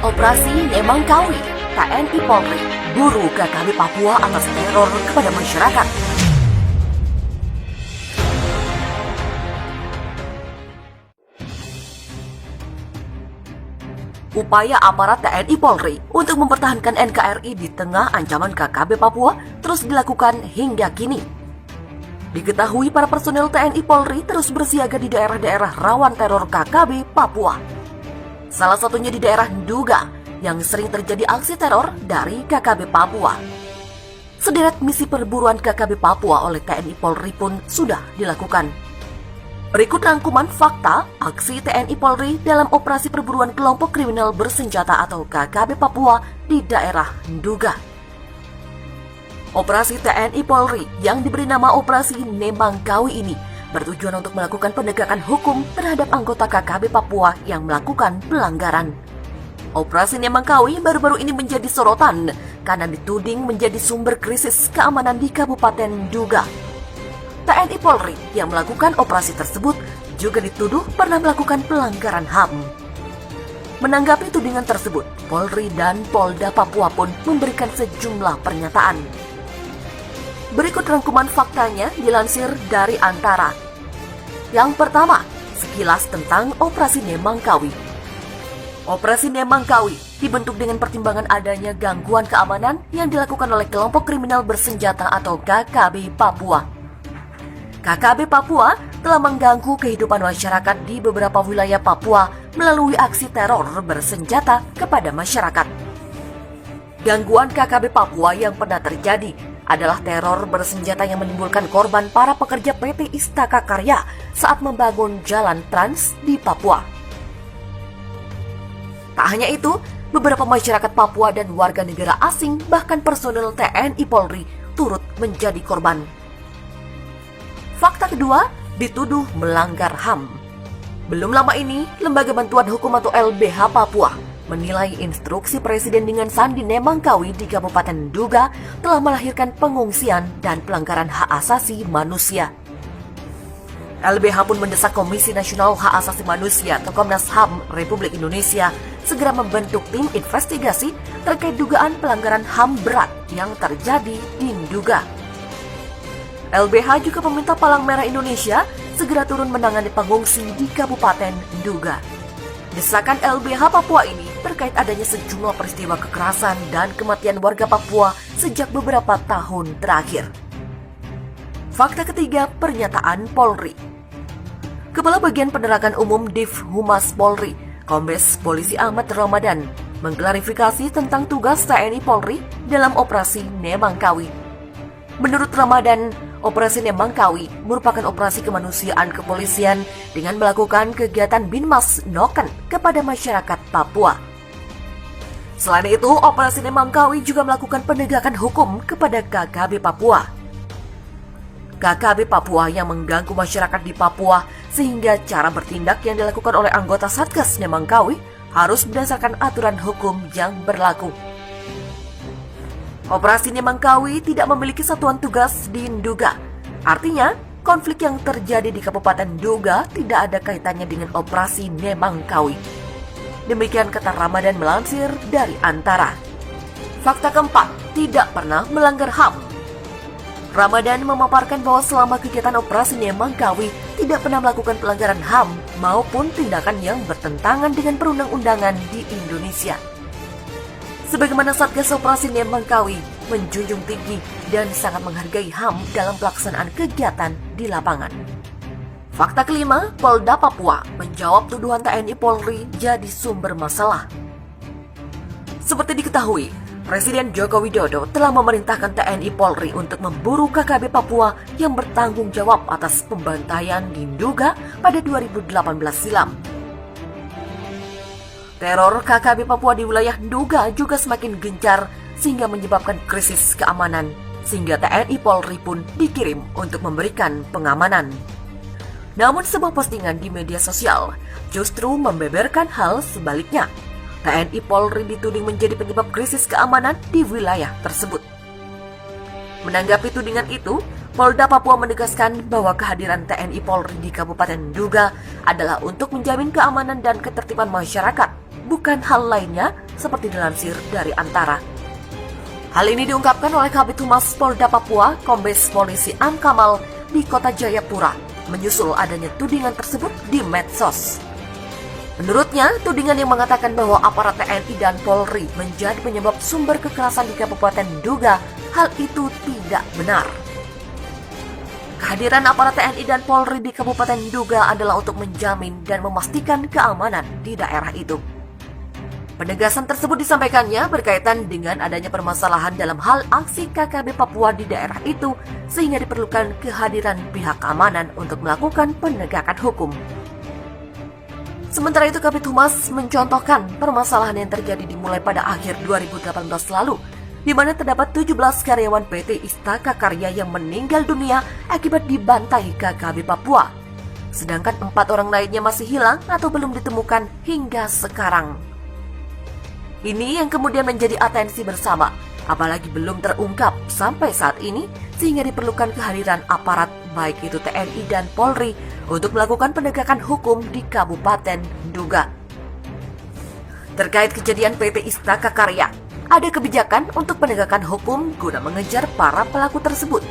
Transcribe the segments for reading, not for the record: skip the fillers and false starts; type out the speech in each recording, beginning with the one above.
Operasi Nemangkawi, TNI Polri buru KKB Papua atas teror kepada masyarakat. Upaya aparat TNI Polri untuk mempertahankan NKRI di tengah ancaman KKB Papua terus dilakukan hingga kini. Diketahui para personel TNI Polri terus bersiaga di daerah-daerah rawan teror KKB Papua. Salah satunya di daerah Nduga yang sering terjadi aksi teror dari KKB Papua. Sederet misi perburuan KKB Papua oleh TNI Polri pun sudah dilakukan. Berikut rangkuman fakta aksi TNI Polri dalam operasi perburuan kelompok kriminal bersenjata atau KKB Papua di daerah Nduga. Operasi TNI Polri yang diberi nama Operasi Nemangkawi ini bertujuan untuk melakukan penegakan hukum terhadap anggota KKB Papua yang melakukan pelanggaran. Operasi Nemangkawi baru-baru ini menjadi sorotan karena dituding menjadi sumber krisis keamanan di Kabupaten Nduga. TNI Polri yang melakukan operasi tersebut juga dituduh pernah melakukan pelanggaran HAM. Menanggapi tudingan tersebut, Polri dan Polda Papua pun memberikan sejumlah pernyataan. Berikut rangkuman faktanya dilansir dari Antara. Yang pertama, sekilas tentang Operasi Nemangkawi. Operasi Nemangkawi dibentuk dengan pertimbangan adanya gangguan keamanan yang dilakukan oleh kelompok kriminal bersenjata atau KKB Papua. KKB Papua telah mengganggu kehidupan masyarakat di beberapa wilayah Papua melalui aksi teror bersenjata kepada masyarakat. Gangguan KKB Papua yang pernah terjadi adalah teror bersenjata yang menimbulkan korban para pekerja PT Istaka Karya saat membangun jalan trans di Papua. Tak hanya itu, beberapa masyarakat Papua dan warga negara asing bahkan personel TNI Polri turut menjadi korban. Fakta kedua, dituduh melanggar HAM. Belum lama ini, Lembaga Bantuan Hukum atau LBH Papua menilai instruksi Presiden dengan Sandi Nemangkawi di Kabupaten Nduga telah melahirkan pengungsian dan pelanggaran hak asasi manusia. LBH pun mendesak Komisi Nasional Hak Asasi Manusia atau Komnas HAM Republik Indonesia segera membentuk tim investigasi terkait dugaan pelanggaran HAM berat yang terjadi di Nduga. LBH juga meminta Palang Merah Indonesia segera turun menangani pengungsi di Kabupaten Nduga. Desakan LBH Papua ini terkait adanya sejumlah peristiwa kekerasan dan kematian warga Papua sejak beberapa tahun terakhir. Fakta ketiga, pernyataan Polri. Kepala Bagian Penerangan Umum Div Humas Polri, Kombes Polisi Ahmad Ramadan, mengklarifikasi tentang tugas TNI Polri dalam operasi Nemangkawi. Menurut Ramadan, Operasi Nemangkawi merupakan operasi kemanusiaan kepolisian dengan melakukan kegiatan Binmas Noken kepada masyarakat Papua. Selain itu, Operasi Nemangkawi juga melakukan penegakan hukum kepada KKB Papua. KKB Papua yang mengganggu masyarakat di Papua sehingga cara bertindak yang dilakukan oleh anggota Satgas Nemangkawi harus berdasarkan aturan hukum yang berlaku. Operasi Nemangkawi tidak memiliki satuan tugas di Nduga. Artinya, konflik yang terjadi di Kabupaten Nduga tidak ada kaitannya dengan operasi Nemangkawi. Demikian kata Ramadan melansir dari Antara. Fakta keempat, tidak pernah melanggar HAM. Ramadan memaparkan bahwa selama kegiatan operasi Nemangkawi tidak pernah melakukan pelanggaran HAM maupun tindakan yang bertentangan dengan perundang-undangan di Indonesia. Sebagaimana Satgas Operasi Nemangkawi menjunjung tinggi dan sangat menghargai HAM dalam pelaksanaan kegiatan di lapangan. Fakta kelima, Polda Papua menjawab tuduhan TNI Polri jadi sumber masalah. Seperti diketahui, Presiden Joko Widodo telah memerintahkan TNI Polri untuk memburu KKB Papua yang bertanggung jawab atas pembantaian di Nduga pada 2018 silam. Teror KKB Papua di wilayah Nduga juga semakin gencar sehingga menyebabkan krisis keamanan, sehingga TNI Polri pun dikirim untuk memberikan pengamanan. Namun sebuah postingan di media sosial justru membeberkan hal sebaliknya. TNI Polri dituding menjadi penyebab krisis keamanan di wilayah tersebut. Menanggapi tudingan itu, Polda Papua menegaskan bahwa kehadiran TNI Polri di Kabupaten Nduga adalah untuk menjamin keamanan dan ketertiban masyarakat, bukan hal lainnya seperti dilansir dari Antara. Hal ini diungkapkan oleh Kabid Humas Polda Papua, Kombes Polisi Am Kamal di Kota Jayapura, menyusul adanya tudingan tersebut di medsos. Menurutnya, tudingan yang mengatakan bahwa aparat TNI dan Polri menjadi penyebab sumber kekerasan di Kabupaten Duga, hal itu tidak benar. Kehadiran aparat TNI dan Polri di Kabupaten Duga adalah untuk menjamin dan memastikan keamanan di daerah itu. Penegasan tersebut disampaikannya berkaitan dengan adanya permasalahan dalam hal aksi KKB Papua di daerah itu, sehingga diperlukan kehadiran pihak keamanan untuk melakukan penegakan hukum. Sementara itu, Kabid Humas mencontohkan permasalahan yang terjadi dimulai pada akhir 2018 lalu, di mana terdapat 17 karyawan PT Istaka Karya yang meninggal dunia akibat dibantai KKB Papua. Sedangkan 4 orang lainnya masih hilang atau belum ditemukan hingga sekarang. Ini yang kemudian menjadi atensi bersama, apalagi belum terungkap sampai saat ini, sehingga diperlukan kehadiran aparat baik itu TNI dan Polri untuk melakukan penegakan hukum di Kabupaten Duga. Terkait kejadian PT Istaka Karya, ada kebijakan untuk penegakan hukum guna mengejar para pelaku tersebut.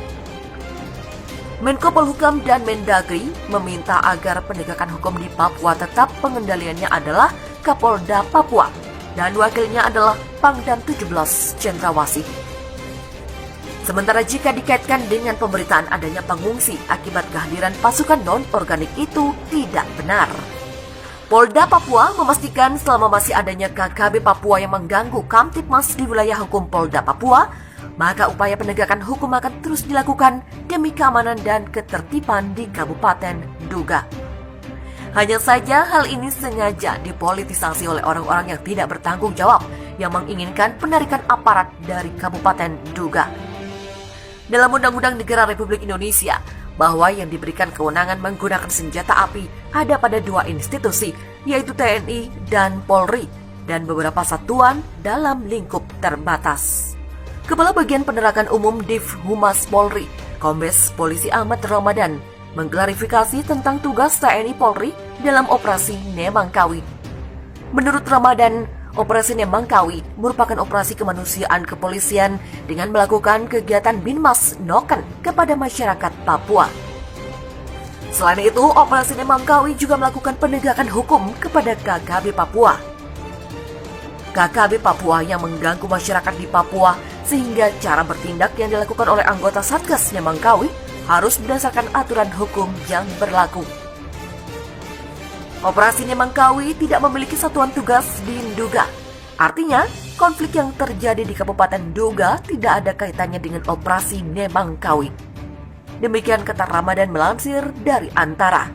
Menko Polhukam dan Mendagri meminta agar penegakan hukum di Papua tetap pengendaliannya adalah Kapolda Papua, dan wakilnya adalah Pangdam 17 Cendrawasih. Sementara jika dikaitkan dengan pemberitaan adanya pengungsi akibat kehadiran pasukan non-organik itu tidak benar. Polda Papua memastikan selama masih adanya KKB Papua yang mengganggu Kamtipmas di wilayah hukum Polda Papua, maka upaya penegakan hukum akan terus dilakukan demi keamanan dan ketertiban di Kabupaten Duga. Hanya saja hal ini sengaja dipolitisasi oleh orang-orang yang tidak bertanggung jawab yang menginginkan penarikan aparat dari Kabupaten Duga. Dalam Undang-Undang Negara Republik Indonesia, bahwa yang diberikan kewenangan menggunakan senjata api ada pada 2 institusi, yaitu TNI dan Polri, dan beberapa satuan dalam lingkup terbatas. Kepala Bagian Penerangan Umum Div Humas Polri, Kombes Polisi Ahmad Ramadan, mengklarifikasi tentang tugas TNI Polri dalam operasi Nemangkawi. Menurut Ramadan, operasi Nemangkawi merupakan operasi kemanusiaan kepolisian dengan melakukan kegiatan Binmas Noken kepada masyarakat Papua. Selain itu, operasi Nemangkawi juga melakukan penegakan hukum kepada KKB Papua. KKB Papua yang mengganggu masyarakat di Papua, sehingga cara bertindak yang dilakukan oleh anggota Satgas Nemangkawi harus berdasarkan aturan hukum yang berlaku. Operasi Nemangkawi tidak memiliki satuan tugas di Duga. Artinya, konflik yang terjadi di Kabupaten Duga tidak ada kaitannya dengan operasi Nemangkawi. Demikian kata Ramadan melansir dari Antara.